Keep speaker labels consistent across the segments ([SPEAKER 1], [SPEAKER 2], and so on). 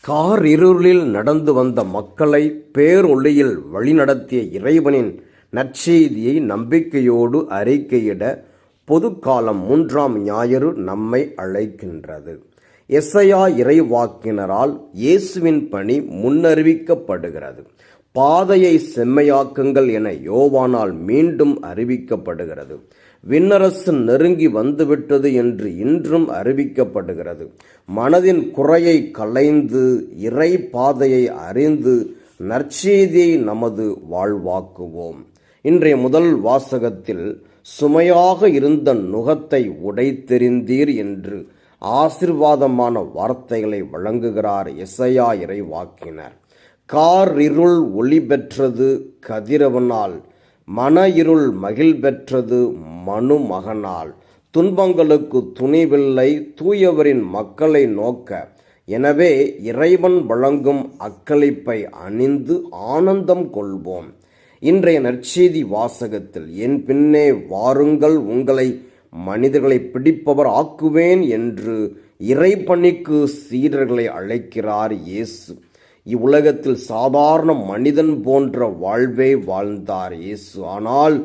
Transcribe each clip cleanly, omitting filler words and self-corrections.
[SPEAKER 1] Car இருளில் நடந்து வந்த மக்களை பேரொளியில் வழிநடத்திய இறைவனின் நற்செய்தியை நம்பிக்கையோடு அறிக்கையிட பொதுக்காலம் 3ஆம் ஞாயிறு நம்மை அழைக்கின்றது. எசையா இறைவாக்கினரால் இயேசுவின் பணி முன்னறிவிக்கப்படுகிறது. பாதையை செம்மையாக்குங்கள் என யோவானால் மீண்டும் அறிவிக்கப்படுகிறது. விண்ணரசு நெருங்கி வந்துவிட்டது என்று இன்றும் அறிவிக்கப்படுகிறது. மனதின் குறையை களைந்து இறை பாதையை அறிந்து நற்செய்தியை நமது வாழ்வாக்குவோம். இன்றைய முதல் வாசகத்தில் சுமையாக இருந்த நுகத்தை உடைத்தெறிந்தீர் என்று ஆசீர்வாதமான வார்த்தைகளை வழங்குகிறார் எசையா இறைவாக்கினர். கார் இருள் ஒளி பெற்றது கதிரவனால், மன இருள் மகிழ் பெற்றது மனுமகனால். துன்பங்களுக்கு துணிவில்லை தூயவரின் மக்களை நோக்க, எனவே இறைவன் வழங்கும் அக்களிப்பை அணிந்து ஆனந்தம் கொள்வோம். இன்றைய நற்செய்தி வாசகத்தில் என் பின்னே வாருங்கள், உங்களை மனிதர்களை பிடிப்பவர் ஆக்குவேன் என்று இறைப்பணிக்கு சீடர்களை அழைக்கிறார் இயேசு. இவ்வுலகத்தில் சாதாரண மனிதன் போன்ற வாழ்வே வாழ்ந்தார் இயேசு. ஆனால்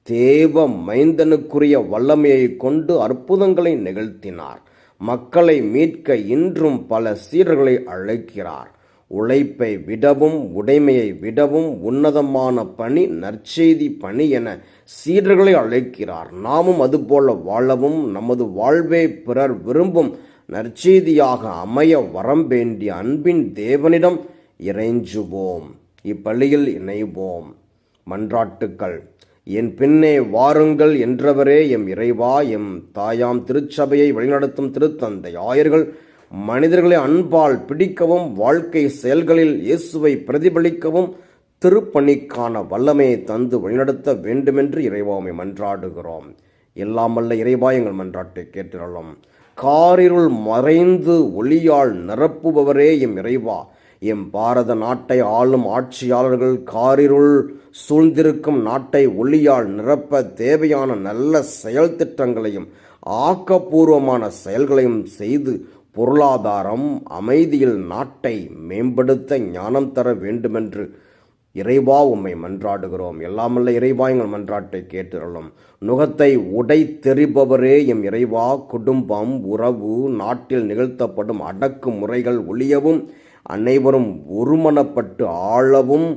[SPEAKER 1] தேவ மைந்தனுக்குரிய வல்லமையை கொண்டு அற்புதங்களை நிகழ்த்தினார். மக்களை மீட்க இன்றும் பல சீடர்களை அழைக்கிறார். உழைப்பை விடவும் உடைமையை விடவும் உன்னதமான பணி நற்செய்தி பணி என சீடர்களை அழைக்கிறார். நாமும் அதுபோல வாழவும் நமது வாழ்வை பிறர் விரும்பும் நற்செய்தியாக அமைய வரம் வேண்டிய அன்பின் தேவனிடம் இறைஞ்சுவோம். இப்பள்ளியில் இணைவோம். மன்றாட்டுக்கள். என் பின்னே வாருங்கள் என்றவரே எம் இறைவா, எம் தாயாம் திருச்சபையை வழிநடத்தும் திருத்தந்தை ஆயர்கள் மனிதர்களை அன்பால் பிடிக்கவும் வாழ்க்கை செயல்களில் இயேசுவை பிரதிபலிக்கவும் திருப்பணிக்கான வல்லமையை தந்து வழிநடத்த வேண்டுமென்று இறைவாமை மன்றாடுகிறோம். எல்லாமல்ல இறைவா எங்கள் மன்றாட்டை கேட்டிரலும். காரிருள் மறைந்து ஒளியால் நிரப்புபவரே எம் இறைவா, எம் பாரத நாட்டை ஆளும் ஆட்சியாளர்கள் காரிருள் சூழ்ந்திருக்கும் நாட்டை ஒளியால் நிரப்ப தேவையான நல்ல செயல் திட்டங்களையும் ஆக்கப்பூர்வமான செயல்களையும் செய்து பொருளாதாரம் அமைதியில் நாட்டை மேம்படுத்த ஞானம் தர வேண்டுமென்று இறைவா உம்மை மன்றாடுகிறோம். எல்லாமல்ல இறைவா எங்கள் மன்றாட்டை கேட்டிரலும். நுகத்தை உடை தெரிபவரே எம் இறைவா, குடும்பம் உறவு நாட்டில் நிகழ்த்தப்படும் அடக்கு முறைகள் ஒழியவும் அனைவரும் ஒருமனப்பட்டு ஆளவும்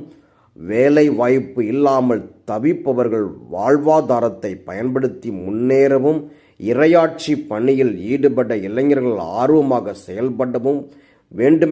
[SPEAKER 1] வேலை வாய்ப்பு இல்லாமல் தவிப்பவர்கள் வாழ்வாதாரத்தை பயன்படுத்தி முன்னேறவும் இறையாட்சி பணியில் ஈடுபட இளைஞர்கள் ஆர்வமாக செயல்படவும் வேண்டும்